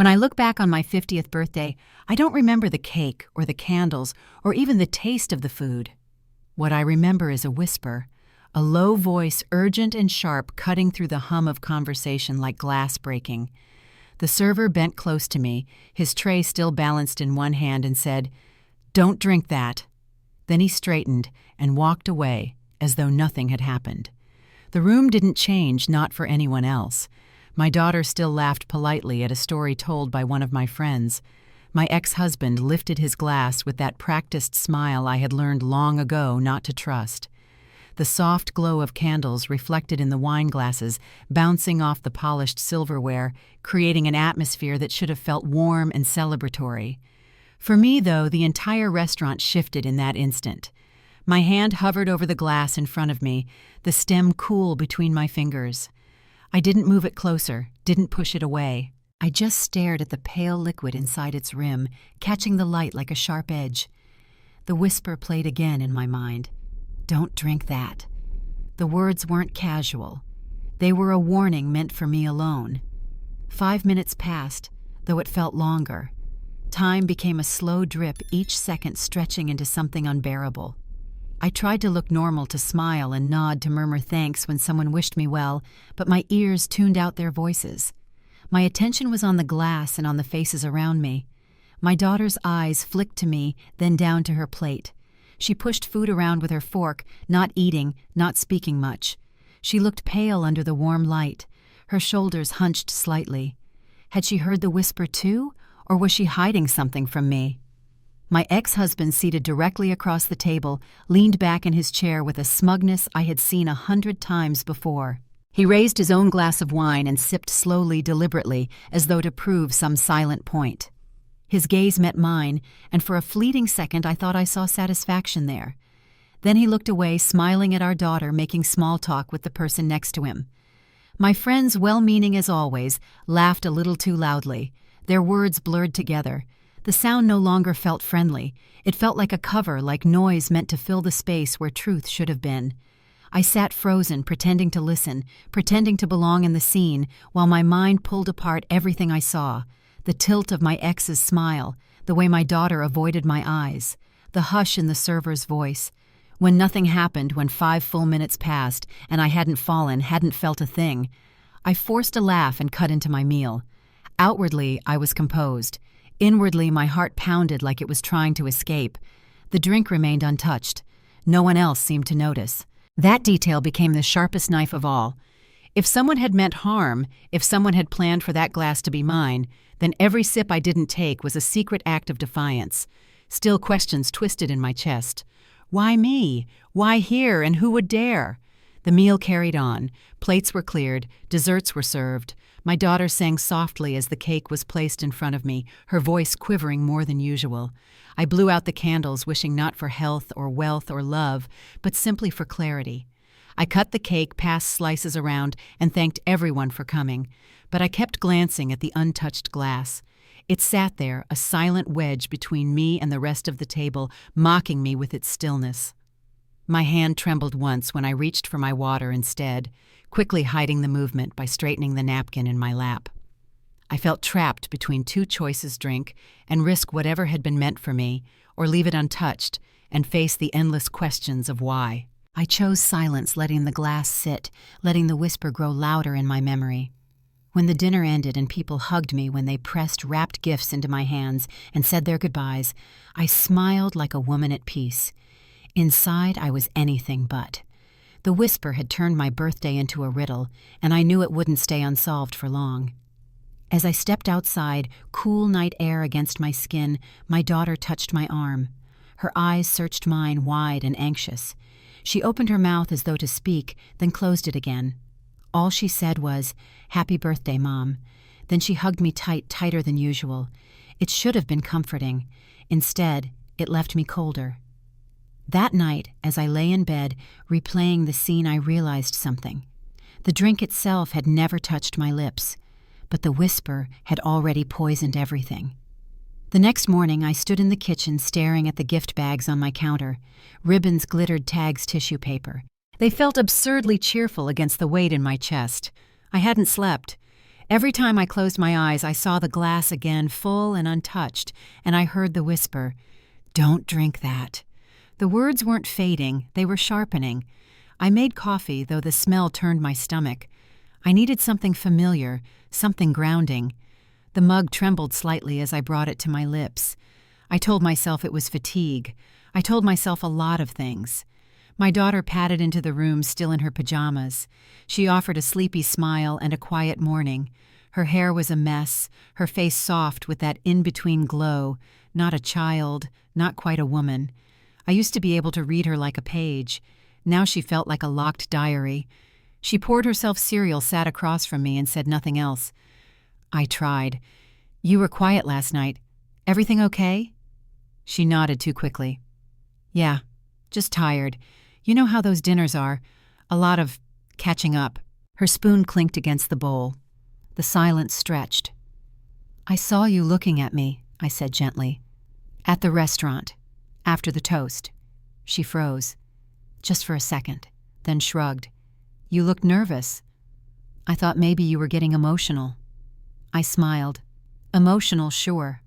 When I look back on my 50th birthday, I don't remember the cake or the candles or even the taste of the food. What I remember is a whisper, a low voice, urgent and sharp, cutting through the hum of conversation like glass breaking. The server bent close to me, his tray still balanced in one hand, and said, "Don't drink that." Then he straightened and walked away as though nothing had happened. The room didn't change, not for anyone else. My daughter still laughed politely at a story told by one of my friends. My ex-husband lifted his glass with that practiced smile I had learned long ago not to trust. The soft glow of candles reflected in the wine glasses, bouncing off the polished silverware, creating an atmosphere that should have felt warm and celebratory. For me, though, the entire restaurant shifted in that instant. My hand hovered over the glass in front of me, the stem cool between my fingers. I didn't move it closer, didn't push it away. I just stared at the pale liquid inside its rim, catching the light like a sharp edge. The whisper played again in my mind. "Don't drink that." The words weren't casual. They were a warning meant for me alone. 5 minutes passed, though it felt longer. Time became a slow drip, each second stretching into something unbearable. I tried to look normal, to smile and nod, to murmur thanks when someone wished me well, but my ears tuned out their voices. My attention was on the glass and on the faces around me. My daughter's eyes flicked to me, then down to her plate. She pushed food around with her fork, not eating, not speaking much. She looked pale under the warm light. Her shoulders hunched slightly. Had she heard the whisper too, or was she hiding something from me? My ex-husband, seated directly across the table, leaned back in his chair with a smugness I had seen 100 times before. He raised his own glass of wine and sipped slowly, deliberately, as though to prove some silent point. His gaze met mine, and for a fleeting second I thought I saw satisfaction there. Then he looked away, smiling at our daughter, making small talk with the person next to him. My friends, well-meaning as always, laughed a little too loudly. Their words blurred together. The sound no longer felt friendly. It felt like a cover, like noise meant to fill the space where truth should have been. I sat frozen, pretending to listen, pretending to belong in the scene, while my mind pulled apart everything I saw. The tilt of my ex's smile, the way my daughter avoided my eyes, the hush in the server's voice. When nothing happened, when 5 full minutes passed, and I hadn't fallen, hadn't felt a thing, I forced a laugh and cut into my meal. Outwardly, I was composed. Inwardly, my heart pounded like it was trying to escape. The drink remained untouched. No one else seemed to notice. That detail became the sharpest knife of all. If someone had meant harm, if someone had planned for that glass to be mine, then every sip I didn't take was a secret act of defiance. Still, questions twisted in my chest. Why me? Why here, and who would dare? The meal carried on. Plates were cleared, desserts were served. My daughter sang softly as the cake was placed in front of me, her voice quivering more than usual. I blew out the candles, wishing not for health or wealth or love, but simply for clarity. I cut the cake, passed slices around, and thanked everyone for coming, but I kept glancing at the untouched glass. It sat there, a silent wedge between me and the rest of the table, mocking me with its stillness. My hand trembled once when I reached for my water instead, quickly hiding the movement by straightening the napkin in my lap. I felt trapped between two choices: drink and risk whatever had been meant for me, or leave it untouched and face the endless questions of why. I chose silence, letting the glass sit, letting the whisper grow louder in my memory. When the dinner ended and people hugged me, when they pressed wrapped gifts into my hands and said their goodbyes, I smiled like a woman at peace. Inside, I was anything but. The whisper had turned my birthday into a riddle, and I knew it wouldn't stay unsolved for long. As I stepped outside, cool night air against my skin, my daughter touched my arm. Her eyes searched mine, wide and anxious. She opened her mouth as though to speak, then closed it again. All she said was, "Happy birthday, Mom." Then she hugged me tight, tighter than usual. It should have been comforting. Instead, it left me colder. That night, as I lay in bed, replaying the scene, I realized something. The drink itself had never touched my lips, but the whisper had already poisoned everything. The next morning, I stood in the kitchen staring at the gift bags on my counter. Ribbons glittered, tags tissue paper. They felt absurdly cheerful against the weight in my chest. I hadn't slept. Every time I closed my eyes, I saw the glass again, full and untouched, and I heard the whisper, "Don't drink that." The words weren't fading, they were sharpening. I made coffee, though the smell turned my stomach. I needed something familiar, something grounding. The mug trembled slightly as I brought it to my lips. I told myself it was fatigue. I told myself a lot of things. My daughter padded into the room still in her pajamas. She offered a sleepy smile and a quiet morning. Her hair was a mess, her face soft with that in-between glow, not a child, not quite a woman. I used to be able to read her like a page. Now she felt like a locked diary. She poured herself cereal, sat across from me, and said nothing else. I tried. "You were quiet last night. Everything okay?" She nodded too quickly. "Yeah, just tired. You know how those dinners are. A lot of catching up." Her spoon clinked against the bowl. The silence stretched. "I saw you looking at me," I said gently. "At the restaurant. After the toast." She froze. Just for a second, then shrugged. "You looked nervous. I thought maybe you were getting emotional." I smiled. Emotional, sure.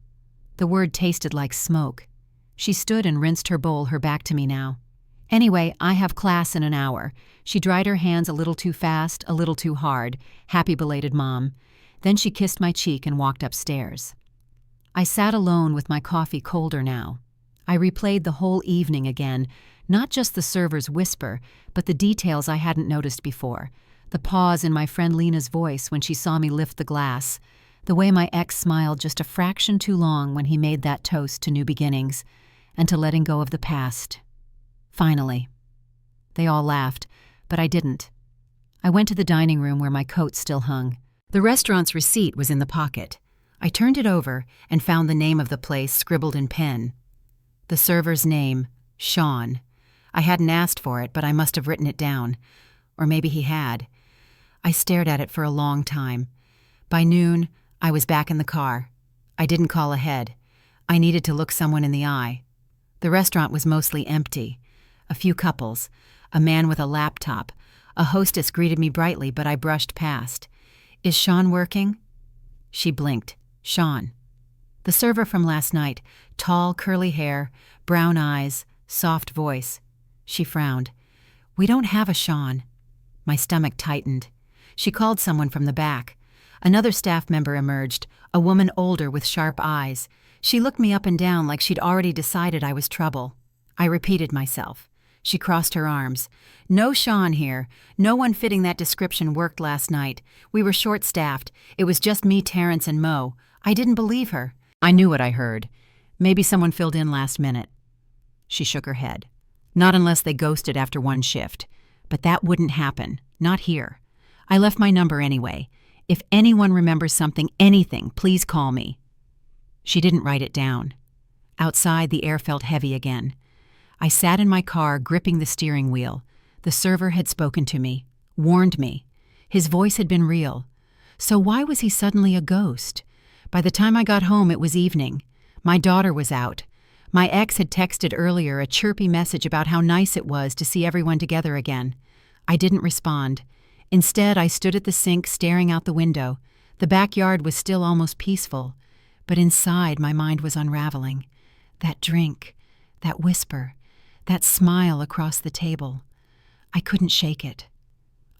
The word tasted like smoke. She stood and rinsed her bowl, her back to me now. "Anyway, I have class in an hour." She dried her hands a little too fast, a little too hard. Happy belated mom. Then she kissed my cheek and walked upstairs. I sat alone with my coffee colder now. I replayed the whole evening again, not just the server's whisper, but the details I hadn't noticed before. The pause in my friend Lena's voice when she saw me lift the glass. The way my ex smiled just a fraction too long when he made that toast to new beginnings and to letting go of the past. Finally. They all laughed, but I didn't. I went to the dining room where my coat still hung. The restaurant's receipt was in the pocket. I turned it over and found the name of the place scribbled in pen. The server's name, Sean. I hadn't asked for it, but I must have written it down. Or maybe he had. I stared at it for a long time. By noon, I was back in the car. I didn't call ahead. I needed to look someone in the eye. The restaurant was mostly empty. A few couples. A man with a laptop. A hostess greeted me brightly, but I brushed past. "Is Sean working?" She blinked. Sean. The server from last night. Tall, curly hair, brown eyes, soft voice. She frowned. "We don't have a Sean." My stomach tightened. She called someone from the back. Another staff member emerged, a woman older with sharp eyes. She looked me up and down like she'd already decided I was trouble. I repeated myself. She crossed her arms. "No Sean here. No one fitting that description worked last night. We were short-staffed. It was just me, Terrence, and Mo." I didn't believe her. I knew what I heard. Maybe someone filled in last minute. She shook her head. "Not unless they ghosted after one shift. But that wouldn't happen. Not here. I left my number anyway. If anyone remembers something, anything, please call me." She didn't write it down. Outside, the air felt heavy again. I sat in my car, gripping the steering wheel. The server had spoken to me, warned me. His voice had been real. So why was he suddenly a ghost? By the time I got home, it was evening. My daughter was out. My ex had texted earlier a chirpy message about how nice it was to see everyone together again. I didn't respond. Instead, I stood at the sink staring out the window. The backyard was still almost peaceful, but inside my mind was unraveling. That drink, that whisper, that smile across the table. I couldn't shake it.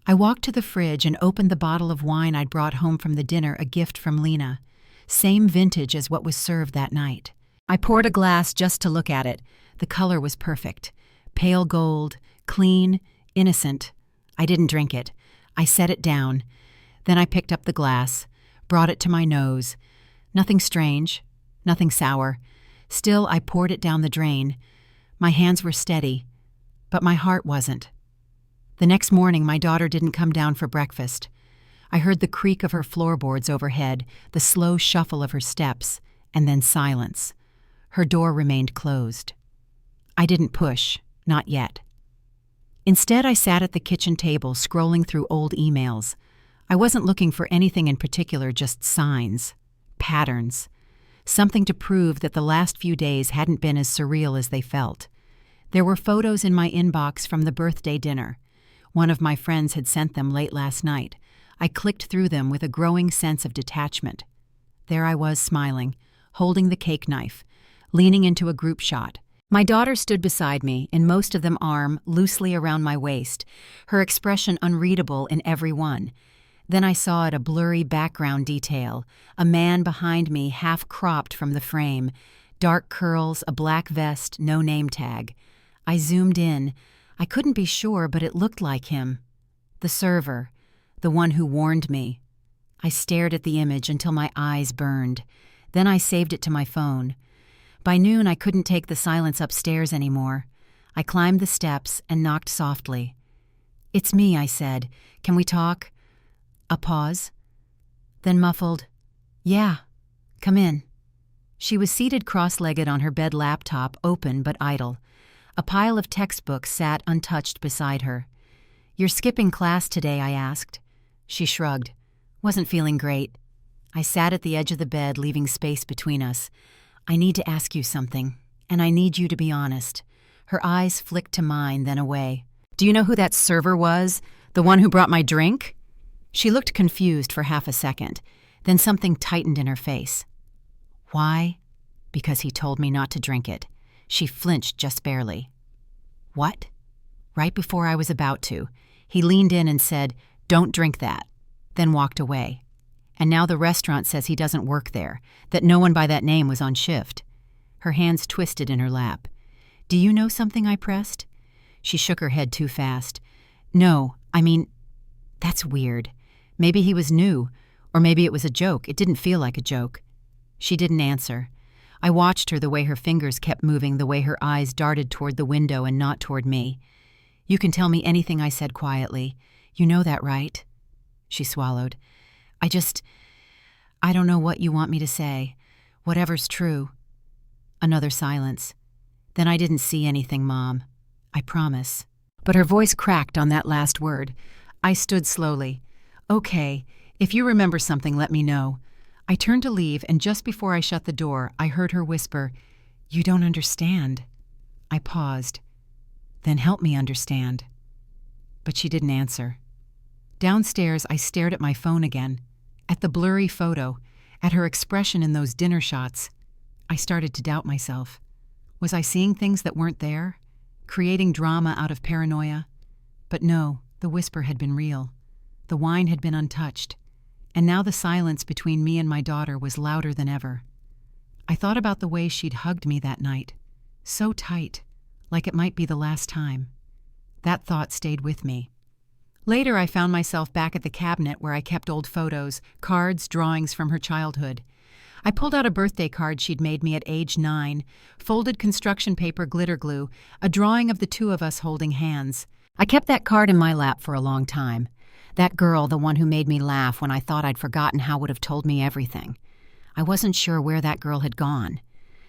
I walked to the fridge and opened the bottle of wine I'd brought home from the dinner, a gift from Lena. Same vintage as what was served that night. I poured a glass just to look at it. The color was perfect. Pale gold, clean, innocent. I didn't drink it. I set it down. Then I picked up the glass, brought it to my nose. Nothing strange, nothing sour. Still, I poured it down the drain. My hands were steady, but my heart wasn't. The next morning, my daughter didn't come down for breakfast. I heard the creak of her floorboards overhead, the slow shuffle of her steps, and then silence. Her door remained closed. I didn't push, not yet. Instead, I sat at the kitchen table, scrolling through old emails. I wasn't looking for anything in particular, just signs, patterns, something to prove that the last few days hadn't been as surreal as they felt. There were photos in my inbox from the birthday dinner. One of my friends had sent them late last night. I clicked through them with a growing sense of detachment. There I was smiling, holding the cake knife, leaning into a group shot. My daughter stood beside me, in most of them arm loosely around my waist, her expression unreadable in every one. Then I saw it a blurry background detail, a man behind me half-cropped from the frame, dark curls, a black vest, no name tag. I zoomed in. I couldn't be sure, but it looked like him. The server, the one who warned me. I stared at the image until my eyes burned. Then I saved it to my phone. By noon, I couldn't take the silence upstairs anymore. I climbed the steps and knocked softly. "It's me," I said. "Can we talk?" A pause. Then muffled, "Yeah, come in." She was seated cross-legged on her bed laptop, open but idle. A pile of textbooks sat untouched beside her. "You're skipping class today?" I asked. She shrugged. "Wasn't feeling great." I sat at the edge of the bed, leaving space between us. "I need to ask you something, and I need you to be honest." Her eyes flicked to mine, then away. "Do you know who that server was? The one who brought my drink?" She looked confused for half a second. Then something tightened in her face. "Why?" "Because he told me not to drink it." She flinched just barely. "What?" Right before I was about to, he leaned in and said, "Don't drink that," then walked away. And now the restaurant says he doesn't work there, that no one by that name was on shift. Her hands twisted in her lap. "Do you know something?" I pressed. She shook her head too fast. "No, I mean, that's weird. Maybe he was new, or maybe it was a joke. It didn't feel like a joke." She didn't answer. I watched her, the way her fingers kept moving, the way her eyes darted toward the window and not toward me. "You can tell me anything," I said quietly. "You know that, right?" She swallowed. I don't know what you want me to say. Whatever's true." Another silence. "Then I didn't see anything, Mom. I promise." But her voice cracked on that last word. I stood slowly. "Okay, if you remember something, let me know." I turned to leave, and just before I shut the door, I heard her whisper, "You don't understand." I paused. "Then help me understand." But she didn't answer. Downstairs, I stared at my phone again, at the blurry photo, at her expression in those dinner shots. I started to doubt myself. Was I seeing things that weren't there? Creating drama out of paranoia? But no, the whisper had been real. The wine had been untouched. And now the silence between me and my daughter was louder than ever. I thought about the way she'd hugged me that night. So tight, like it might be the last time. That thought stayed with me. Later, I found myself back at the cabinet where I kept old photos, cards, drawings from her childhood. I pulled out a birthday card she'd made me at age 9, folded construction paper glitter glue, a drawing of the two of us holding hands. I kept that card in my lap for a long time. That girl, the one who made me laugh when I thought I'd forgotten how, would have told me everything. I wasn't sure where that girl had gone.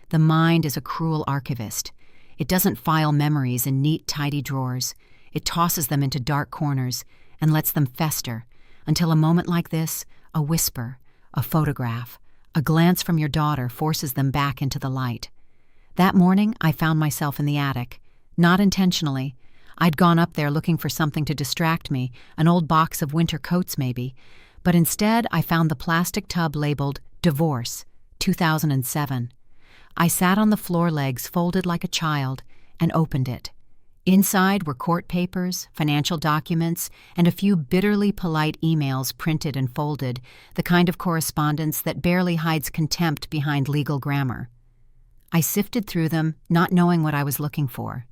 The mind is a cruel archivist. It doesn't file memories in neat, tidy drawers. It tosses them into dark corners and lets them fester until a moment like this, a whisper, a photograph, a glance from your daughter forces them back into the light. That morning, I found myself in the attic. Not intentionally. I'd gone up there looking for something to distract me, an old box of winter coats maybe, but instead I found the plastic tub labeled Divorce, 2007. I sat on the floor legs folded like a child and opened it. Inside were court papers, financial documents, and a few bitterly polite emails printed and folded, the kind of correspondence that barely hides contempt behind legal grammar. I sifted through them, not knowing what I was looking for.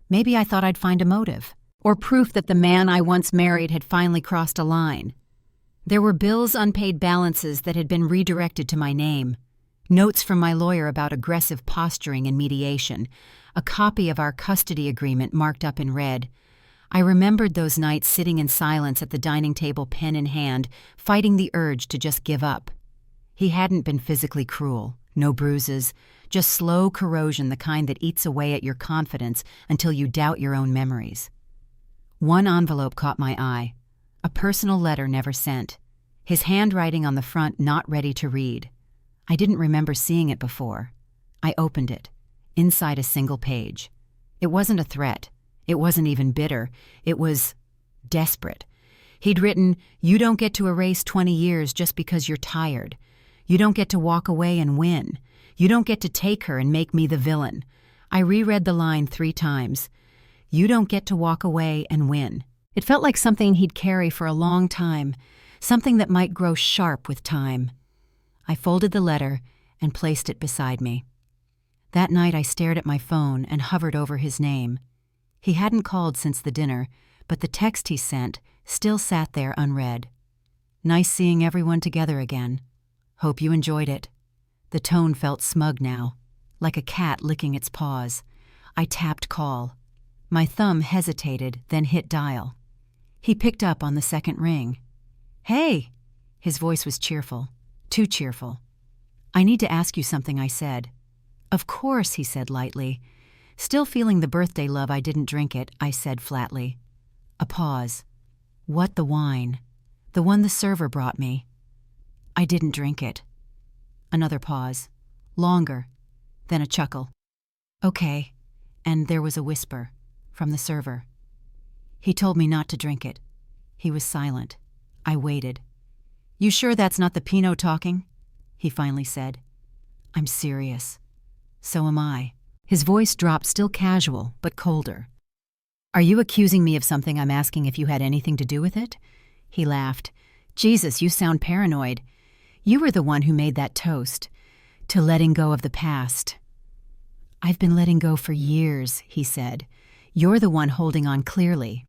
Maybe I thought I'd find a motive, or proof that the man I once married had finally crossed a line. There were bills, unpaid balances that had been redirected to my name, notes from my lawyer about aggressive posturing and mediation, a copy of our custody agreement marked up in red. I remembered those nights sitting in silence at the dining table, pen in hand, fighting the urge to just give up. He hadn't been physically cruel, no bruises, just slow corrosion, the kind that eats away at your confidence until you doubt your own memories. One envelope caught my eye, a personal letter never sent, his handwriting on the front not ready to read. I didn't remember seeing it before. I opened it, inside a single page. It wasn't a threat. It wasn't even bitter. It was desperate. He'd written, "You don't get to erase 20 years just because you're tired. You don't get to walk away and win. You don't get to take her and make me the villain." I reread the line 3 times. "You don't get to walk away and win." It felt like something he'd carry for a long time, something that might grow sharp with time. I folded the letter and placed it beside me. That night I stared at my phone and hovered over his name. He hadn't called since the dinner, but the text he sent still sat there unread. "Nice seeing everyone together again. Hope you enjoyed it." The tone felt smug now, like a cat licking its paws. I tapped call. My thumb hesitated, then hit dial. He picked up on the second ring. "Hey!" His voice was cheerful, too cheerful. "I need to ask you something," I said. "Of course," he said lightly. Still feeling the birthday love, I didn't drink it, I said flatly. A pause. "What the wine?" "The one the server brought me." "I didn't drink it." Another pause. Longer. Then a chuckle. "Okay." And there was a whisper from the server. "He told me not to drink it." He was silent. I waited. "You sure that's not the Pinot talking?" he finally said. "I'm serious." "So am I." His voice dropped, still casual, but colder. "Are you accusing me of something I'm asking if you had anything to do with it?" He laughed. "Jesus, you sound paranoid. You were the one who made that toast. To letting go of the past." "I've been letting go for years," he said. "You're the one holding on clearly."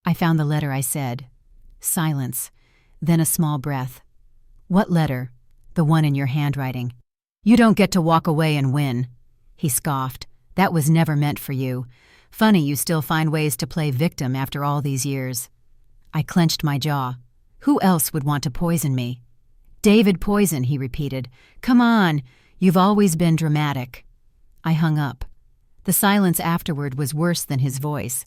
"I found the letter," I said. Silence, then a small breath. "What letter?" "The one in your handwriting." "You don't get to walk away and win." He scoffed. "That was never meant for you. Funny you still find ways to play victim after all these years." I clenched my jaw. "Who else would want to poison me?" "David Poison," he repeated. "Come on, you've always been dramatic." I hung up. The silence afterward was worse than his voice.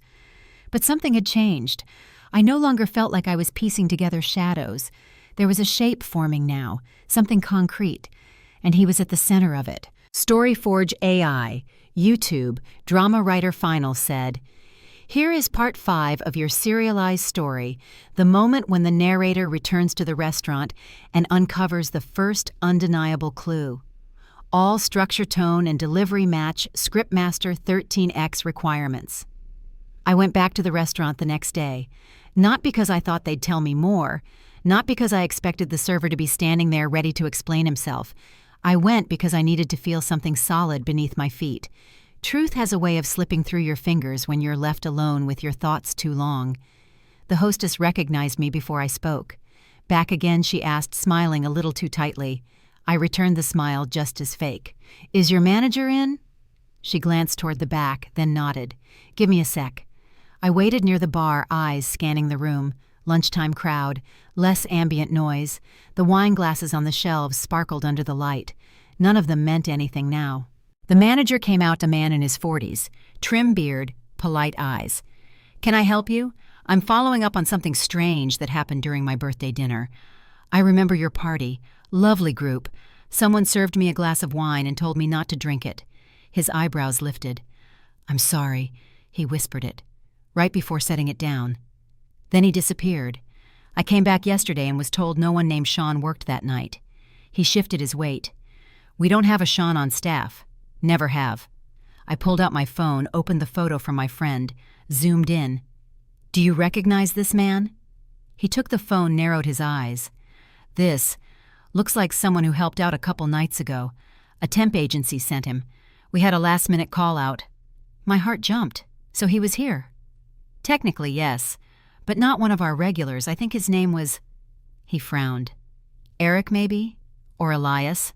But something had changed. I no longer felt like I was piecing together shadows. There was a shape forming now, something concrete, and he was at the center of it. Storyforge AI, YouTube, Drama Writer Final said, "Here is part 5 of your serialized story, the moment when the narrator returns to the restaurant and uncovers the first undeniable clue. All structure, tone, and delivery match Scriptmaster 13X requirements." I went back to the restaurant the next day, not because I thought they'd tell me more, not because I expected the server to be standing there ready to explain himself. I went because I needed to feel something solid beneath my feet. Truth has a way of slipping through your fingers when you're left alone with your thoughts too long. The hostess recognized me before I spoke. "Back again?" she asked, smiling a little too tightly. I returned the smile just as fake. "Is your manager in?" She glanced toward the back, then nodded. "Give me a sec." I waited near the bar, eyes scanning the room. Lunchtime crowd, less ambient noise. The wine glasses on the shelves sparkled under the light. None of them meant anything now. The manager came out, a man in his 40s, trim beard, polite eyes. "Can I help you? I'm following up on something strange that happened during my birthday dinner. I remember your party. Lovely group. Someone served me a glass of wine and told me not to drink it." His eyebrows lifted. "I'm sorry," he whispered it, right before setting it down. Then he disappeared. I came back yesterday and was told no one named Sean worked that night. He shifted his weight. "We don't have a Sean on staff. Never have." I pulled out my phone, opened the photo from my friend, zoomed in. "Do you recognize this man?" He took the phone, narrowed his eyes. "This looks like someone who helped out a couple nights ago. A temp agency sent him. We had a last-minute call-out." My heart jumped. So he was here? Technically, yes. But not one of our regulars. I think his name was... He frowned. Eric, maybe? Or Elias?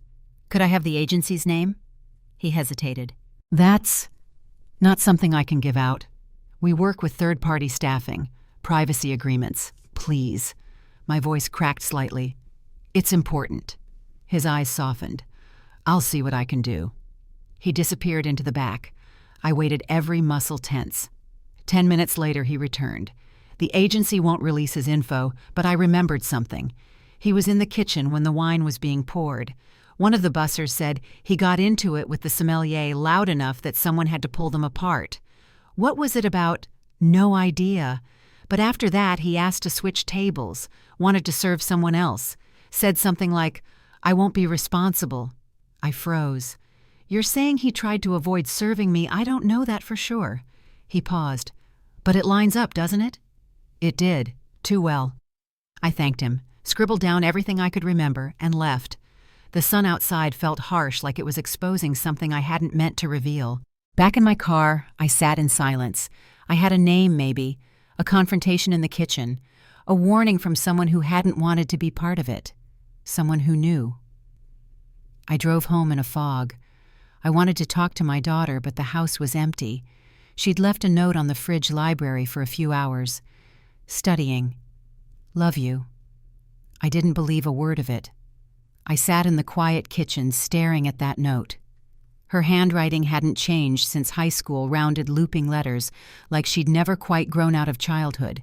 Could I have the agency's name? He hesitated. That's not something I can give out. We work with third-party staffing. Privacy agreements. Please. My voice cracked slightly. It's important. His eyes softened. I'll see what I can do. He disappeared into the back. I waited, every muscle tense. 10 minutes later, he returned. The agency won't release his info, but I remembered something. He was in the kitchen when the wine was being poured. One of the bussers said he got into it with the sommelier loud enough that someone had to pull them apart. What was it about? No idea. But after that, he asked to switch tables, wanted to serve someone else, said something like, "I won't be responsible." I froze. "You're saying he tried to avoid serving me? I don't know that for sure." He paused. "But it lines up, doesn't it?" It did. Too well. I thanked him, scribbled down everything I could remember, and left. The sun outside felt harsh, like it was exposing something I hadn't meant to reveal. Back in my car, I sat in silence. I had a name, maybe, a confrontation in the kitchen, a warning from someone who hadn't wanted to be part of it, someone who knew. I drove home in a fog. I wanted to talk to my daughter, but the house was empty. She'd left a note on the fridge library for a few hours. Studying. "Love you." I didn't believe a word of it. I sat in the quiet kitchen staring at that note. Her handwriting hadn't changed since high school, rounded looping letters, like she'd never quite grown out of childhood.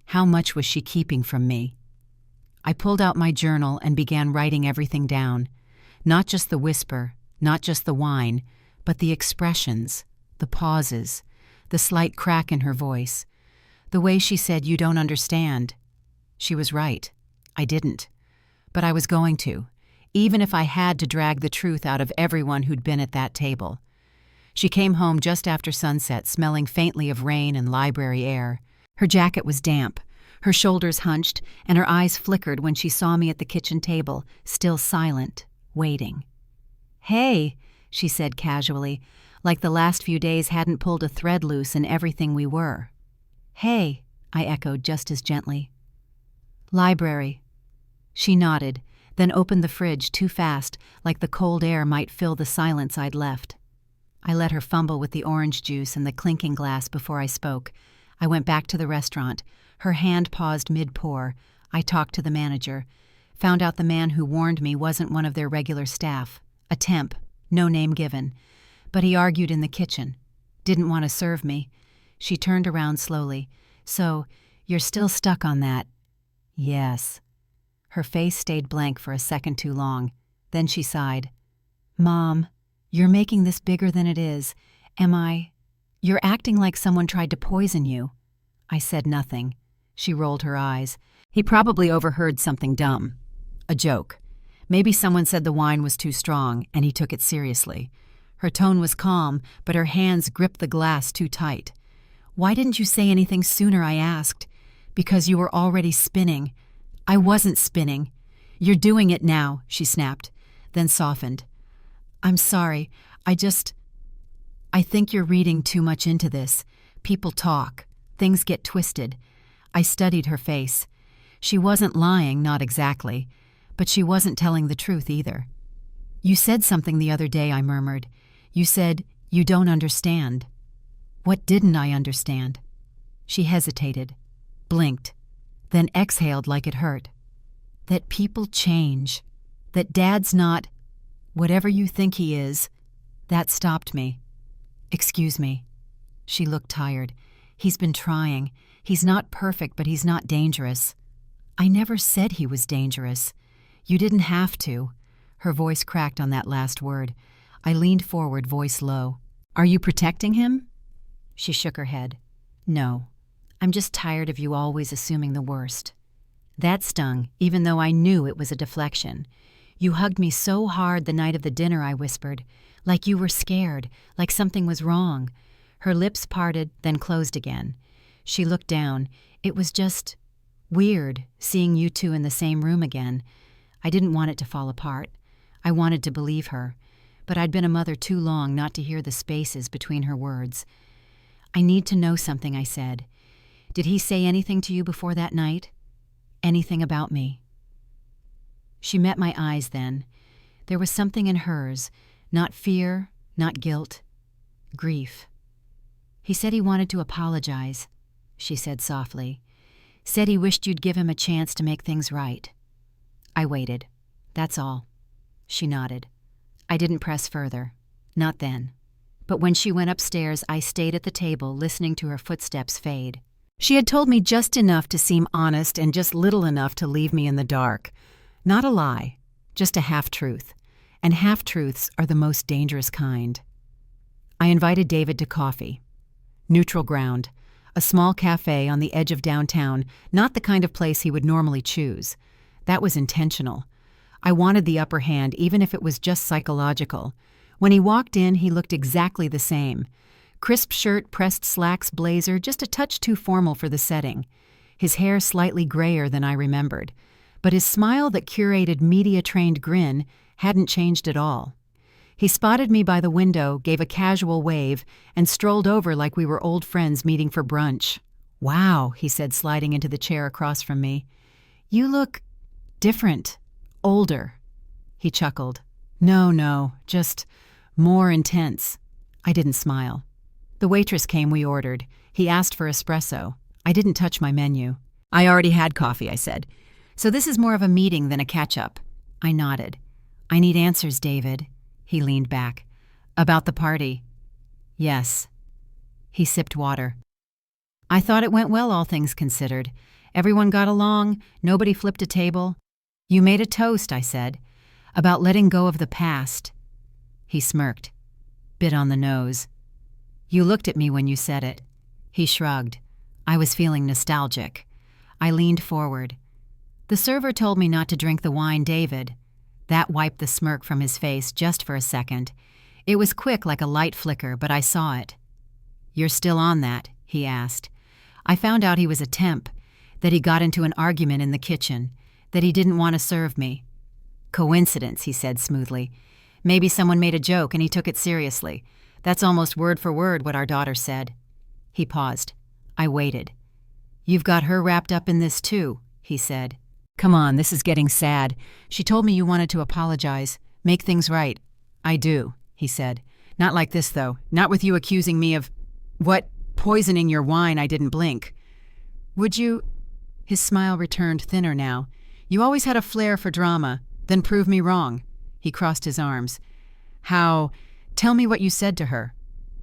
How much was she keeping from me? I pulled out my journal and began writing everything down. Not just the whisper, not just the whine, but the expressions, the pauses, the slight crack in her voice. The way she said, "You don't understand." She was right. I didn't. But I was going to, even if I had to drag the truth out of everyone who'd been at that table. She came home just after sunset, smelling faintly of rain and library air. Her jacket was damp, her shoulders hunched, and her eyes flickered when she saw me at the kitchen table, still silent, waiting. "Hey," she said casually, like the last few days hadn't pulled a thread loose in everything we were. "Hey," I echoed just as gently. "Library." She nodded, then opened the fridge too fast, like the cold air might fill the silence I'd left. I let her fumble with the orange juice and the clinking glass before I spoke. I went back to the restaurant. Her hand paused mid-pour. I talked to the manager. Found out the man who warned me wasn't one of their regular staff. A temp, no name given. But he argued in the kitchen. Didn't want to serve me. She turned around slowly. "So, you're still stuck on that?" "Yes." Her face stayed blank for a second too long. Then she sighed. "Mom, you're making this bigger than it is. You're acting like someone tried to poison you." I said nothing. She rolled her eyes. He probably overheard something dumb. A joke. Maybe someone said the wine was too strong, and he took it seriously. Her tone was calm, but her hands gripped the glass too tight. "Why didn't you say anything sooner?" I asked. "Because you were already spinning." "I wasn't spinning." "You're doing it now," she snapped, then softened. "I'm sorry. I think you're reading too much into this. People talk. Things get twisted." I studied her face. She wasn't lying, not exactly, but she wasn't telling the truth either. "You said something the other day," I murmured. "You said, 'You don't understand.'" "What didn't I understand?" She hesitated, blinked, then exhaled like it hurt. "That people change. That Dad's not whatever you think he is." That stopped me. "Excuse me." She looked tired. "He's been trying. He's not perfect, but he's not dangerous." "I never said he was dangerous. You didn't have to." Her voice cracked on that last word. I leaned forward, voice low. "Are you protecting him?" She shook her head. "No. I'm just tired of you always assuming the worst." That stung, even though I knew it was a deflection. "You hugged me so hard the night of the dinner," I whispered. "Like you were scared, like something was wrong." Her lips parted, then closed again. She looked down. "It was just weird, seeing you two in the same room again. I didn't want it to fall apart. I wanted to believe her. But I'd been a mother too long not to hear the spaces between her words. "I need to know something," I said. "Did he say anything to you before that night? Anything about me?" She met my eyes then. There was something in hers, not fear, not guilt, grief. "He said he wanted to apologize," she said softly. "Said he wished you'd give him a chance to make things right." I waited. "That's all." She nodded. I didn't press further. Not then. But when she went upstairs, I stayed at the table, listening to her footsteps fade. She had told me just enough to seem honest and just little enough to leave me in the dark. Not a lie, just a half-truth. And half-truths are the most dangerous kind. I invited David to coffee. Neutral ground. A small cafe on the edge of downtown, not the kind of place he would normally choose. That was intentional. I wanted the upper hand, even if it was just psychological. When he walked in, he looked exactly the same. Crisp shirt, pressed slacks, blazer, just a touch too formal for the setting. His hair slightly grayer than I remembered. But his smile, that curated media-trained grin, hadn't changed at all. He spotted me by the window, gave a casual wave, and strolled over like we were old friends meeting for brunch. "Wow," he said, sliding into the chair across from me. "You look different. Older." He chuckled. No, just more intense." I didn't smile. The waitress came we ordered. He asked for espresso. I didn't touch my menu. "I already had coffee," I said. "So this is more of a meeting than a catch-up." I nodded. "I need answers, David." He leaned back. "About the party?" "Yes." He sipped water. "I thought it went well, all things considered. Everyone got along, nobody flipped a table." "You made a toast," I said, "about letting go of the past." He smirked. Bit on the nose. "You looked at me when you said it." He shrugged. I was feeling nostalgic. I leaned forward. "The server told me not to drink the wine, David." That wiped the smirk from his face just for a second. It was quick like a light flicker, but I saw it. "You're still on that?" he asked. I found out he was a temp, that he got into an argument in the kitchen, that he didn't want to serve me. "Coincidence," he said smoothly. "Maybe someone made a joke and he took it seriously. That's almost word for word what our daughter said." He paused. I waited. "You've got her wrapped up in this too," he said. "Come on, this is getting sad. She told me you wanted to apologize, make things right." "I do," he said. "Not like this, though. Not with you accusing me of, poisoning your wine. I didn't blink." "Would you—" His smile returned thinner now. "You always had a flair for drama. Then prove me wrong." He crossed his arms. "How? Tell me what you said to her."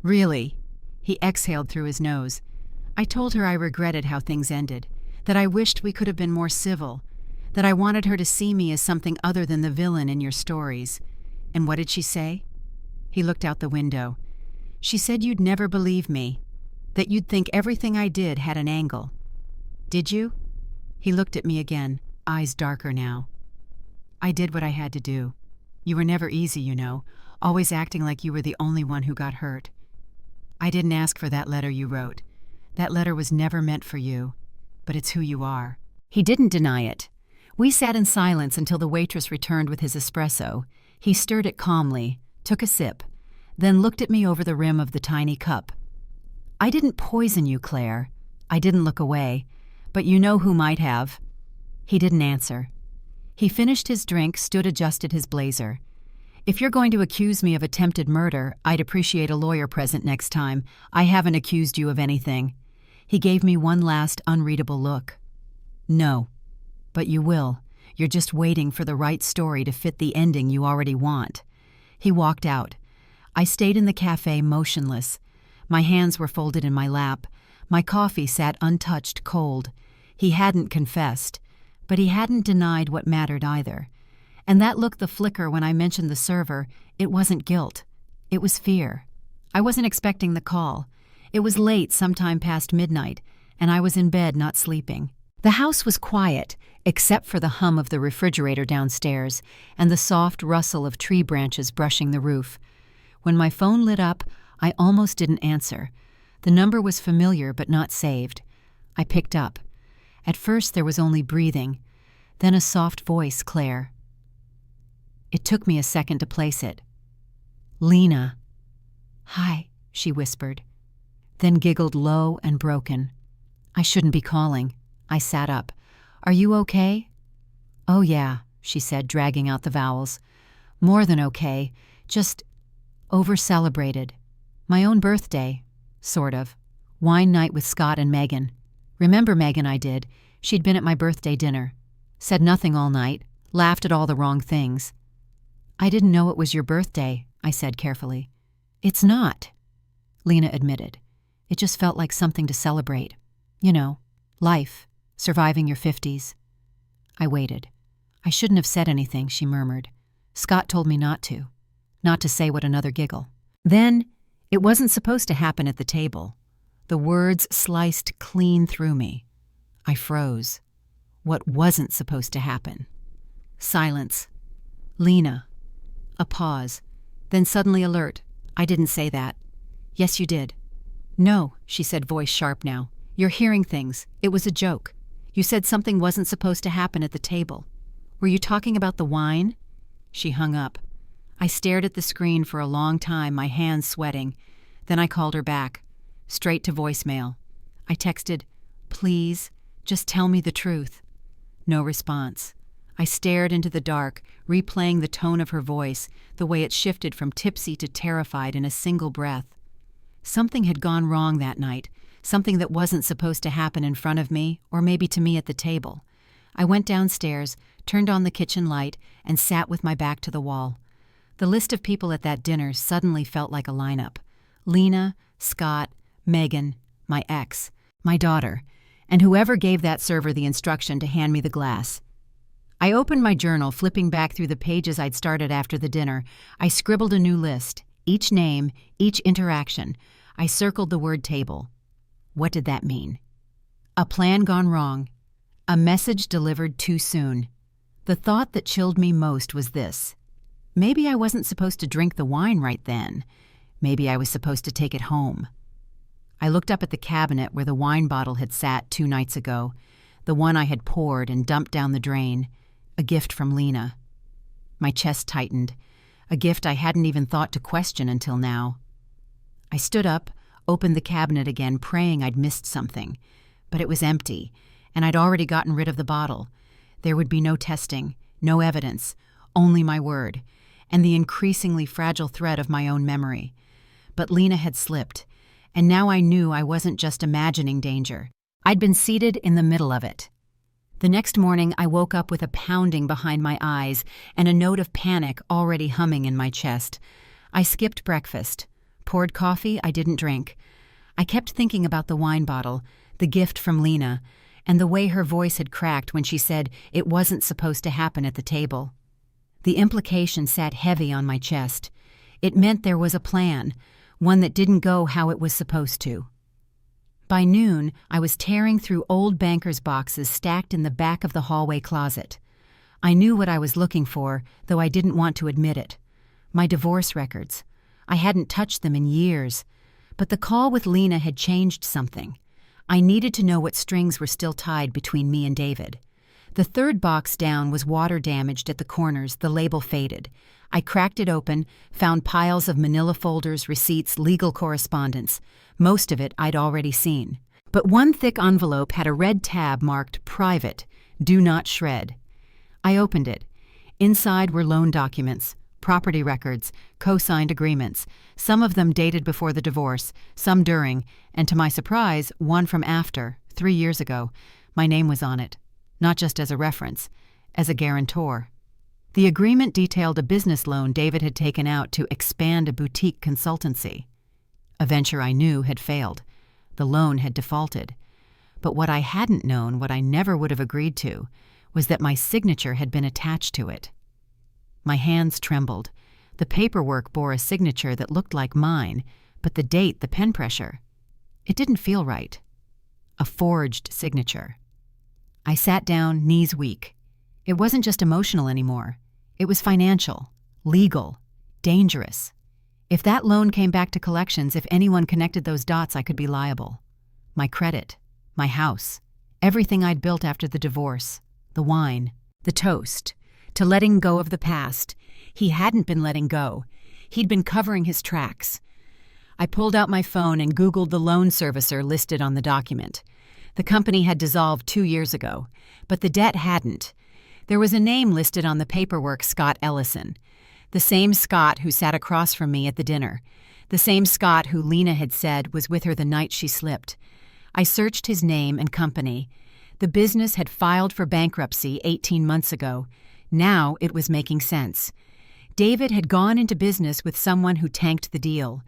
"Really?" He exhaled through his nose. "I told her I regretted how things ended, that I wished we could have been more civil, that I wanted her to see me as something other than the villain in your stories." "And what did she say?" He looked out the window. "She said you'd never believe me, that you'd think everything I did had an angle." "Did you?" He looked at me again, eyes darker now. "I did what I had to do. You were never easy, you know, always acting like you were the only one who got hurt. I didn't ask for that letter you wrote. That letter was never meant for you, but it's who you are." He didn't deny it. We sat in silence until the waitress returned with his espresso. He stirred it calmly, took a sip, then looked at me over the rim of the tiny cup. "I didn't poison you, Claire." I didn't look away, "but you know who might have." He didn't answer. He finished his drink, adjusted his blazer. "If you're going to accuse me of attempted murder, I'd appreciate a lawyer present next time. I haven't accused you of anything." He gave me one last unreadable look. "No, but you will. You're just waiting for the right story to fit the ending you already want." He walked out. I stayed in the cafe motionless. My hands were folded in my lap. My coffee sat untouched, cold. He hadn't confessed, but he hadn't denied what mattered either. And that look, the flicker when I mentioned the server, it wasn't guilt. It was fear. I wasn't expecting the call. It was late, sometime past midnight, and I was in bed not sleeping. The house was quiet, except for the hum of the refrigerator downstairs and the soft rustle of tree branches brushing the roof. When my phone lit up, I almost didn't answer. The number was familiar but not saved. I picked up. At first there was only breathing, then a soft voice, Claire. It took me a second to place it. "Lena." "Hi," she whispered, then giggled low and broken. "I shouldn't be calling." I sat up. "Are you okay?" "Oh yeah," she said, dragging out the vowels. "More than okay. Just over-celebrated. My own birthday. Sort of. Wine night with Scott and Megan. Remember Megan? I did. She'd been at my birthday dinner. Said nothing all night. Laughed at all the wrong things." "I didn't know it was your birthday," I said carefully. "It's not," Lena admitted. "It just felt like something to celebrate. You know, life. Surviving your 50s. I waited. "I shouldn't have said anything," she murmured. "Scott told me not to. Not to say what another giggle." Then, it wasn't supposed to happen at the table. The words sliced clean through me. I froze. What wasn't supposed to happen? Silence. Lena. A pause. Then suddenly alert. I didn't say that. Yes, you did. No, she said, voice sharp now. You're hearing things. It was a joke. You said something wasn't supposed to happen at the table. Were you talking about the wine? She hung up. I stared at the screen for a long time, my hands sweating. Then I called her back. Straight to voicemail. I texted, "Please, just tell me the truth." No response. I stared into the dark, replaying the tone of her voice, the way it shifted from tipsy to terrified in a single breath. Something had gone wrong that night, something that wasn't supposed to happen in front of me, or maybe to me at the table. I went downstairs, turned on the kitchen light, and sat with my back to the wall. The list of people at that dinner suddenly felt like a lineup. Lena, Scott, Megan, my ex, my daughter, and whoever gave that server the instruction to hand me the glass. I opened my journal, flipping back through the pages I'd started after the dinner. I scribbled a new list, each name, each interaction. I circled the word table. What did that mean? A plan gone wrong. A message delivered too soon. The thought that chilled me most was this. Maybe I wasn't supposed to drink the wine right then. Maybe I was supposed to take it home. I looked up at the cabinet where the wine bottle had sat 2 nights ago, the one I had poured and dumped down the drain, a gift from Lena. My chest tightened, a gift I hadn't even thought to question until now. I stood up, opened the cabinet again, praying I'd missed something. But it was empty, and I'd already gotten rid of the bottle. There would be no testing, no evidence, only my word, and the increasingly fragile thread of my own memory. But Lena had slipped, and now I knew I wasn't just imagining danger. I'd been seated in the middle of it. The next morning, I woke up with a pounding behind my eyes and a note of panic already humming in my chest. I skipped breakfast, poured coffee I didn't drink. I kept thinking about the wine bottle, the gift from Lena, and the way her voice had cracked when she said it wasn't supposed to happen at the table. The implication sat heavy on my chest. It meant there was a plan, one that didn't go how it was supposed to. By noon, I was tearing through old bankers' boxes stacked in the back of the hallway closet. I knew what I was looking for, though I didn't want to admit it. My divorce records. I hadn't touched them in years. But the call with Lena had changed something. I needed to know what strings were still tied between me and David. The 3rd box down was water-damaged at the corners, the label faded. I cracked it open, found piles of manila folders, receipts, legal correspondence. Most of it I'd already seen. But one thick envelope had a red tab marked Private, Do Not Shred. I opened it. Inside were loan documents, property records, co-signed agreements, some of them dated before the divorce, some during, and to my surprise, one from after, 3 years ago. My name was on it, not just as a reference, as a guarantor. The agreement detailed a business loan David had taken out to expand a boutique consultancy. A venture I knew had failed. The loan had defaulted. But what I hadn't known, what I never would have agreed to, was that my signature had been attached to it. My hands trembled. The paperwork bore a signature that looked like mine, but the date, the pen pressure, it didn't feel right. A forged signature. I sat down, knees weak. It wasn't just emotional anymore. It was financial, legal, dangerous. If that loan came back to collections, if anyone connected those dots, I could be liable. My credit, my house, everything I'd built after the divorce, the wine, the toast, to letting go of the past. He hadn't been letting go. He'd been covering his tracks. I pulled out my phone and Googled the loan servicer listed on the document. The company had dissolved 2 years ago, but the debt hadn't. There was a name listed on the paperwork, Scott Ellison, the same Scott who sat across from me at the dinner, the same Scott who Lena had said was with her the night she slipped. I searched his name and company. The business had filed for bankruptcy 18 months ago. Now it was making sense. David had gone into business with someone who tanked the deal.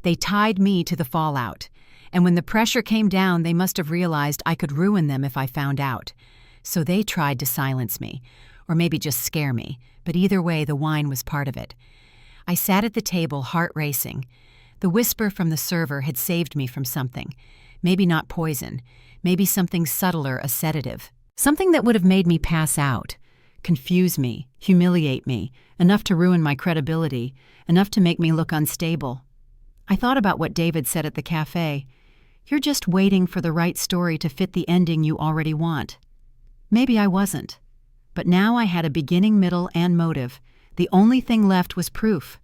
They tied me to the fallout, and when the pressure came down, they must have realized I could ruin them if I found out. So they tried to silence me, or maybe just scare me, but either way, the wine was part of it. I sat at the table, heart racing. The whisper from the server had saved me from something. Maybe not poison. Maybe something subtler, a sedative. Something that would have made me pass out, confuse me, humiliate me, enough to ruin my credibility, enough to make me look unstable. I thought about what David said at the cafe. You're just waiting for the right story to fit the ending you already want. Maybe I wasn't. But now I had a beginning, middle, and motive. The only thing left was proof.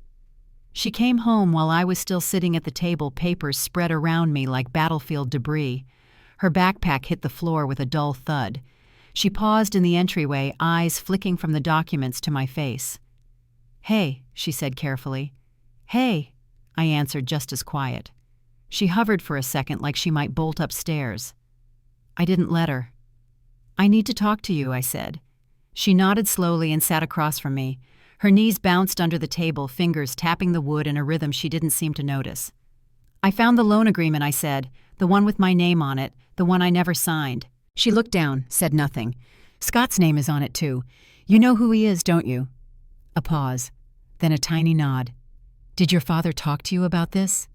She came home while I was still sitting at the table, papers spread around me like battlefield debris. Her backpack hit the floor with a dull thud. She paused in the entryway, eyes flicking from the documents to my face. "Hey," she said carefully. "Hey," I answered just as quiet. She hovered for a second like she might bolt upstairs. I didn't let her. "I need to talk to you," I said. She nodded slowly and sat across from me. Her knees bounced under the table, fingers tapping the wood in a rhythm she didn't seem to notice. "I found the loan agreement," I said, "the one with my name on it, the one I never signed." She looked down, said nothing. "Scott's name is on it, too. You know who he is, don't you?" A pause, then a tiny nod. "Did your father talk to you about this?"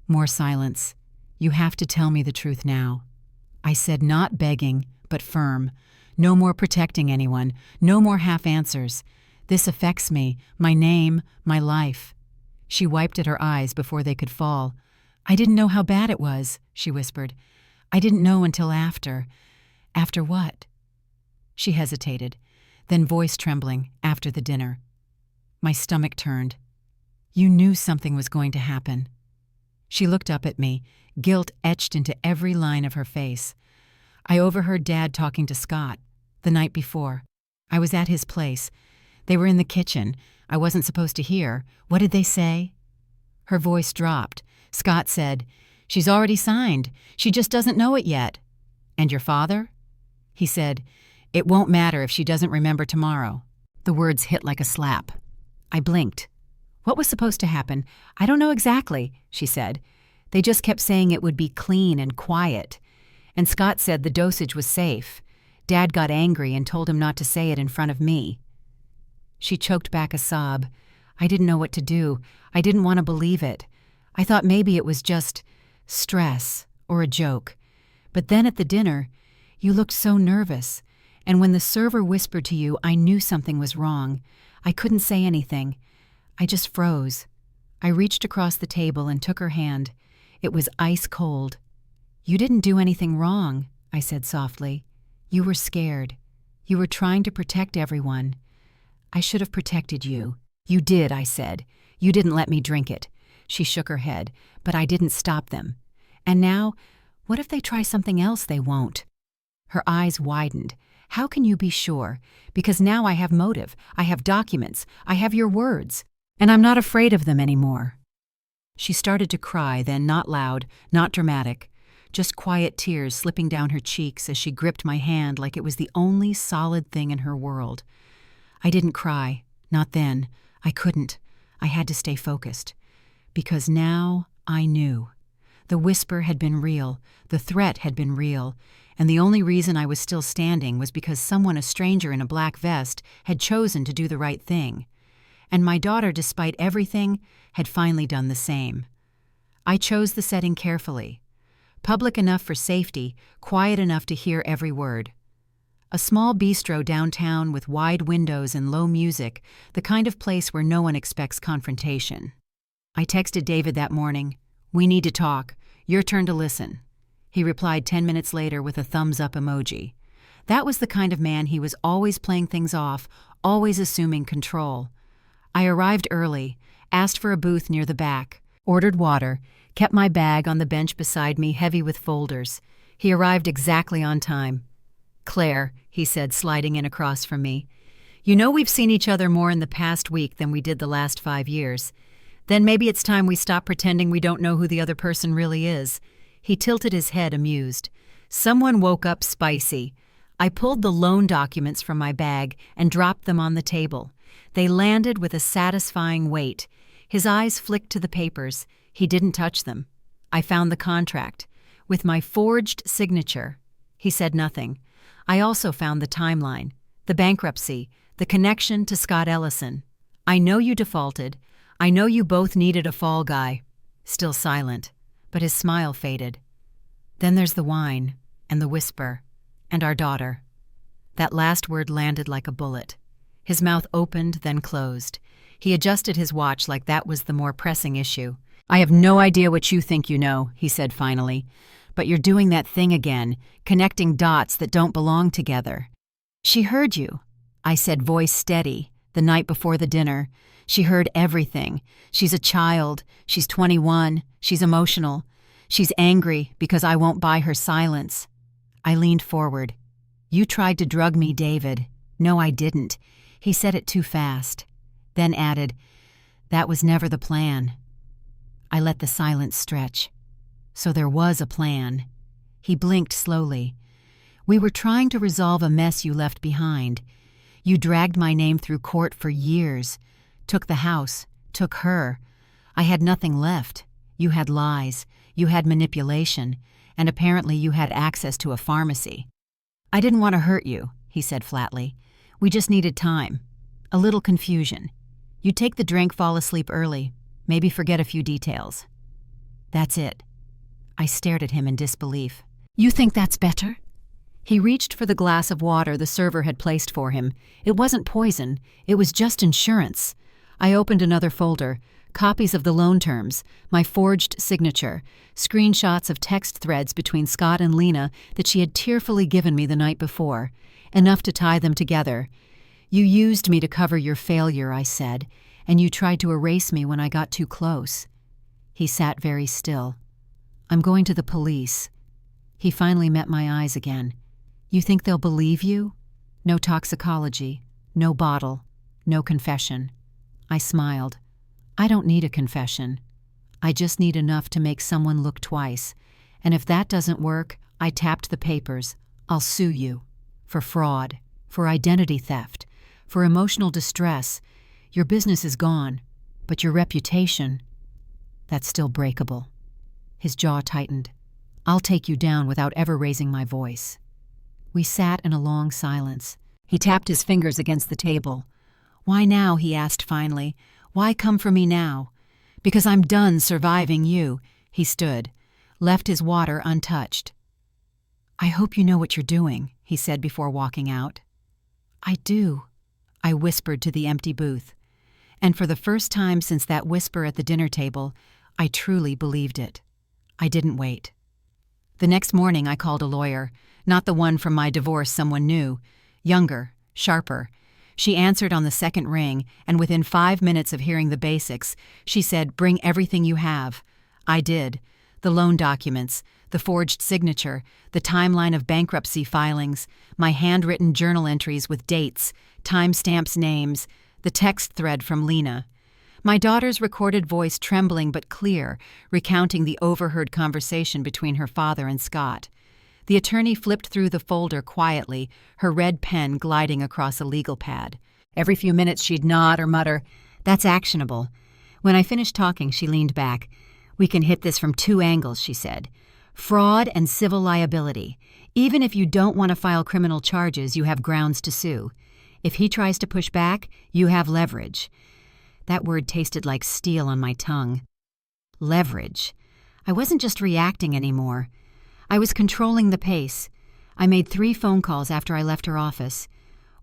More silence. "You have to tell me the truth now." I said, not begging, but firm. No more protecting anyone, no more half answers. This affects me, my name, my life. She wiped at her eyes before they could fall. "I didn't know how bad it was," she whispered. "I didn't know until after." "After what?" She hesitated, then voice trembling, "After the dinner." My stomach turned. "You knew something was going to happen." She looked up at me, guilt etched into every line of her face. "I overheard Dad talking to Scott the night before. I was at his place. They were in the kitchen. I wasn't supposed to hear. What did they say?" Her voice dropped. "Scott said, 'She's already signed. She just doesn't know it yet.' And your father?" He said, 'It won't matter if she doesn't remember tomorrow.'" The words hit like a slap. I blinked. "What was supposed to happen?" "I don't know exactly," she said. "They just kept saying it would be clean and quiet. And Scott said the dosage was safe. Dad got angry and told him not to say it in front of me." She choked back a sob. I didn't know what to do. I didn't want to believe it. I thought maybe it was just stress or a joke. But then at the dinner, you looked so nervous. And when the server whispered to you, I knew something was wrong. I couldn't say anything. I just froze. I reached across the table and took her hand. It was ice cold. "You didn't do anything wrong," I said softly. "You were scared. You were trying to protect everyone. I should have protected you." "You did," I said. "You didn't let me drink it." She shook her head, "But I didn't stop them. And now, what if they try something else they won't?" Her eyes widened. "How can you be sure? Because now I have motive. I have documents. I have your words. And I'm not afraid of them anymore." She started to cry, then not loud, not dramatic. Just quiet tears slipping down her cheeks as she gripped my hand like it was the only solid thing in her world. I didn't cry. Not then. I couldn't. I had to stay focused. Because now I knew. The whisper had been real. The threat had been real. And the only reason I was still standing was because someone, a stranger in a black vest, had chosen to do the right thing. And my daughter, despite everything, had finally done the same. I chose the setting carefully. Public enough for safety, quiet enough to hear every word. A small bistro downtown with wide windows and low music, the kind of place where no one expects confrontation. I texted David that morning, "We need to talk. Your turn to listen." He replied 10 minutes later with a thumbs-up emoji. That was the kind of man he was, always playing things off, always assuming control. I arrived early, asked for a booth near the back, ordered water, kept my bag on the bench beside me heavy with folders. He arrived exactly on time. "Claire," he said, sliding in across from me, "you know we've seen each other more in the past week than we did the last 5 years. Then maybe it's time we stop pretending we don't know who the other person really is." He tilted his head, amused. Someone woke up spicy. I pulled the loan documents from my bag and dropped them on the table. They landed with a satisfying weight. His eyes flicked to the papers. He didn't touch them. I found the contract, with my forged signature. He said nothing. I also found the timeline, the bankruptcy, the connection to Scott Ellison. "I know you defaulted. I know you both needed a fall guy." Still silent, but his smile faded. Then there's the wine, and the whisper, and our daughter. That last word landed like a bullet. His mouth opened, then closed. He adjusted his watch like that was the more pressing issue. "I have no idea what you think you know," he said finally, "but you're doing that thing again, connecting dots that don't belong together." "She heard you," I said, voice steady, the night before the dinner. "She heard everything. She's a child. She's 21. She's emotional. She's angry because I won't buy her silence." I leaned forward. "You tried to drug me, David." "No, I didn't." He said it too fast. Then added, "That was never the plan." I let the silence stretch. So there was a plan. He blinked slowly. "We were trying to resolve a mess you left behind. You dragged my name through court for years. Took the house. Took her. I had nothing left. You had lies. You had manipulation. And apparently you had access to a pharmacy." "I didn't want to hurt you," he said flatly. "We just needed time. A little confusion. You take the drink, fall asleep early. Maybe forget a few details. That's it." I stared at him in disbelief. "You think that's better?" He reached for the glass of water the server had placed for him. It wasn't poison. It was just insurance. I opened another folder. Copies of the loan terms, my forged signature, screenshots of text threads between Scott and Lena that she had tearfully given me the night before, enough to tie them together. "You used me to cover your failure," I said, "and you tried to erase me when I got too close." He sat very still. "I'm going to the police." He finally met my eyes again. "You think they'll believe you?" "No toxicology, no bottle, no confession." I smiled. "I don't need a confession. I just need enough to make someone look twice. And if that doesn't work," I tapped the papers, "I'll sue you. For fraud, for identity theft, for emotional distress. Your business is gone, but your reputation, that's still breakable." His jaw tightened. "I'll take you down without ever raising my voice." We sat in a long silence. He tapped his fingers against the table. "Why now?" he asked finally. "Why come for me now?" "Because I'm done surviving you." He stood, left his water untouched. "I hope you know what you're doing," he said before walking out. "I do," I whispered to the empty booth. And for the first time since that whisper at the dinner table, I truly believed it. I didn't wait. The next morning I called a lawyer, not the one from my divorce someone knew, younger, sharper. She answered on the second ring, and within 5 minutes of hearing the basics, she said, "Bring everything you have." I did. The loan documents, the forged signature, the timeline of bankruptcy filings, my handwritten journal entries with dates, timestamps, names, the text thread from Lena. My daughter's recorded voice trembling but clear, recounting the overheard conversation between her father and Scott. The attorney flipped through the folder quietly, her red pen gliding across a legal pad. Every few minutes she'd nod or mutter, "That's actionable." When I finished talking, she leaned back. "We can hit this from 2 angles," she said. "Fraud and civil liability. Even if you don't want to file criminal charges, you have grounds to sue. If he tries to push back, you have leverage." That word tasted like steel on my tongue. Leverage. I wasn't just reacting anymore. I was controlling the pace. I made 3 phone calls after I left her office.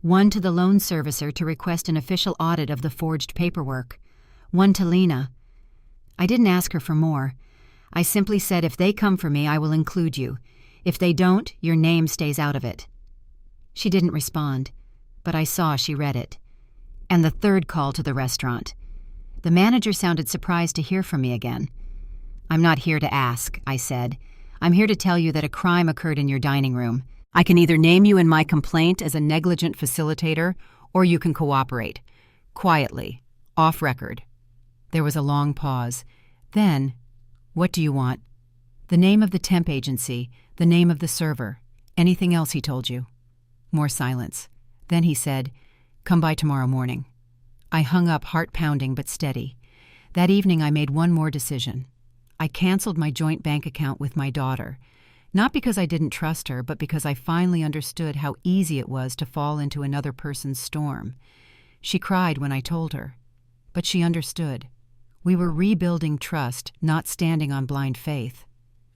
One to the loan servicer to request an official audit of the forged paperwork. One to Lena. I didn't ask her for more. I simply said, "If they come for me, I will include you. If they don't, your name stays out of it." She didn't respond, but I saw she read it. And the 3rd call to the restaurant. The manager sounded surprised to hear from me again. "I'm not here to ask," I said. "I'm here to tell you that a crime occurred in your dining room. I can either name you in my complaint as a negligent facilitator, or you can cooperate. Quietly, off record." There was a long pause. Then, "What do you want?" "The name of the temp agency, the name of the server. Anything else he told you?" More silence. Then he said, "Come by tomorrow morning." I hung up, heart pounding but steady. That evening I made one more decision. I canceled my joint bank account with my daughter, not because I didn't trust her, but because I finally understood how easy it was to fall into another person's storm. She cried when I told her, but she understood. We were rebuilding trust, not standing on blind faith.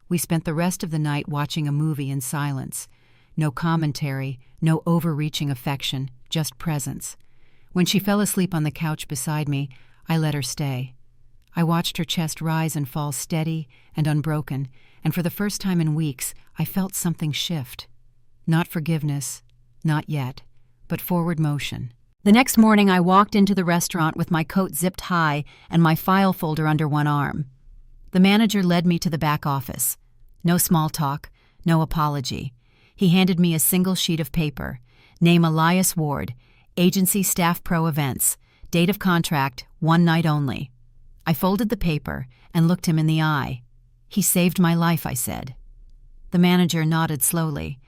We spent the rest of the night watching a movie in silence. No commentary, no overreaching affection, just presence. When she fell asleep on the couch beside me, I let her stay. I watched her chest rise and fall steady and unbroken, and for the first time in weeks, I felt something shift. Not forgiveness, not yet, but forward motion. The next morning, I walked into the restaurant with my coat zipped high and my file folder under one arm. The manager led me to the back office. No small talk, no apology. He handed me a single sheet of paper. Name Elias Ward, Agency Staff Pro Events, date of contract, 1 night only. I folded the paper and looked him in the eye. He saved my life, I said. The manager nodded slowly.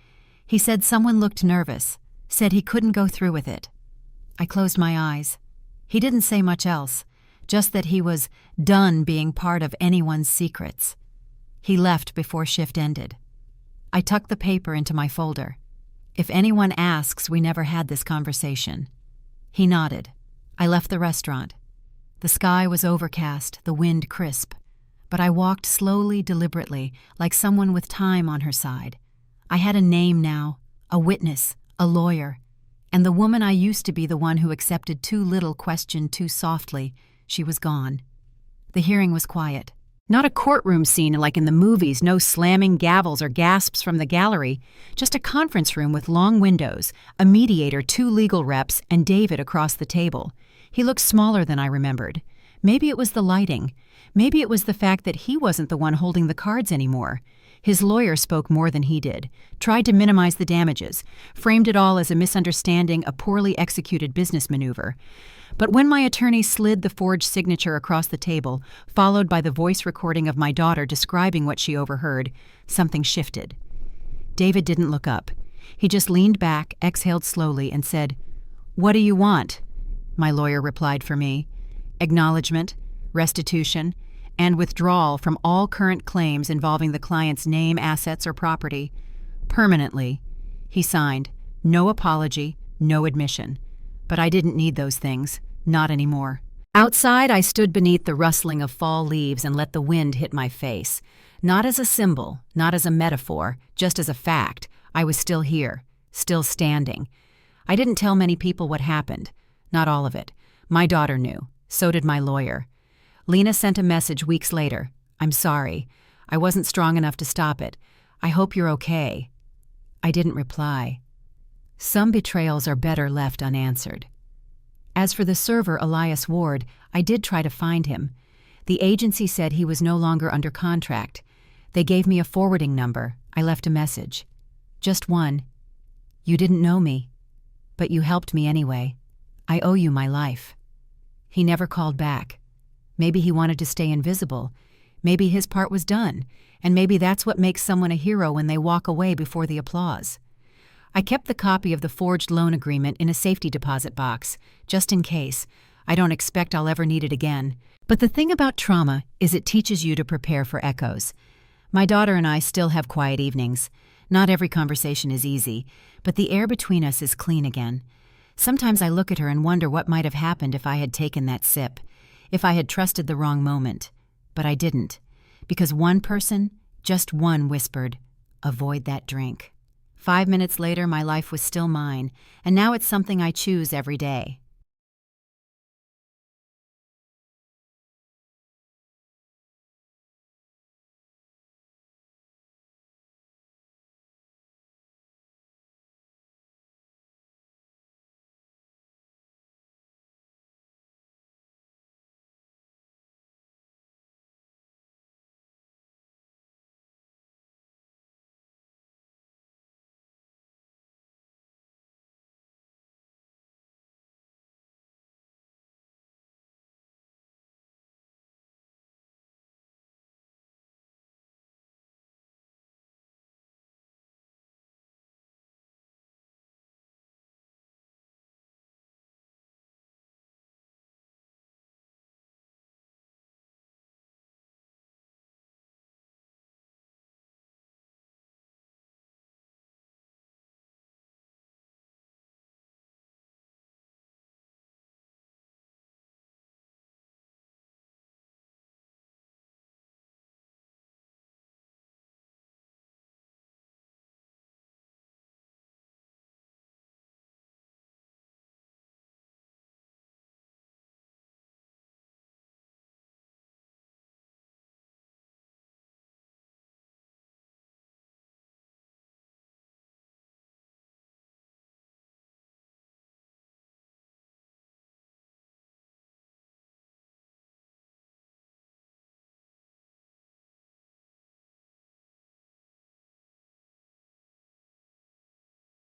He said someone looked nervous, said he couldn't go through with it. I closed my eyes. He didn't say much else, just that he was done being part of anyone's secrets. He left before shift ended. I tucked the paper into my folder. If anyone asks, we never had this conversation. He nodded. I left the restaurant. The sky was overcast, the wind crisp. But I walked slowly, deliberately, like someone with time on her side. I had a name now, a witness, a lawyer. And the woman I used to be, the one who accepted too little, questioned too softly, she was gone. The hearing was quiet. Not a courtroom scene like in the movies, no slamming gavels or gasps from the gallery, just a conference room with long windows, a mediator, 2 legal reps, and David across the table. He looked smaller than I remembered. Maybe it was the lighting. Maybe it was the fact that he wasn't the one holding the cards anymore. His lawyer spoke more than he did, tried to minimize the damages, framed it all as a misunderstanding, a poorly executed business maneuver. But when my attorney slid the forged signature across the table, followed by the voice recording of my daughter describing what she overheard, something shifted. David didn't look up. He just leaned back, exhaled slowly, and said, "What do you want?" My lawyer replied for me. Acknowledgement, restitution, and withdrawal from all current claims involving the client's name, assets, or property. Permanently. He signed. No apology, no admission. But I didn't need those things. Not anymore. Outside, I stood beneath the rustling of fall leaves and let the wind hit my face. Not as a symbol, not as a metaphor, just as a fact. I was still here, still standing. I didn't tell many people what happened. Not all of it. My daughter knew. So did my lawyer. Lena sent a message weeks later. "I'm sorry. I wasn't strong enough to stop it. I hope you're okay." I didn't reply. Some betrayals are better left unanswered. As for the server, Elias Ward, I did try to find him. The agency said he was no longer under contract. They gave me a forwarding number. I left a message. Just one. "You didn't know me, but you helped me anyway. I owe you my life." He never called back. Maybe he wanted to stay invisible. Maybe his part was done, and maybe that's what makes someone a hero when they walk away before the applause. I kept the copy of the forged loan agreement in a safety deposit box, just in case. I don't expect I'll ever need it again. But the thing about trauma is it teaches you to prepare for echoes. My daughter and I still have quiet evenings. Not every conversation is easy, but the air between us is clean again. Sometimes I look at her and wonder what might have happened if I had taken that sip, if I had trusted the wrong moment. But I didn't, because one person, just one, whispered, "Avoid that drink." 5 minutes later, my life was still mine, and now it's something I choose every day.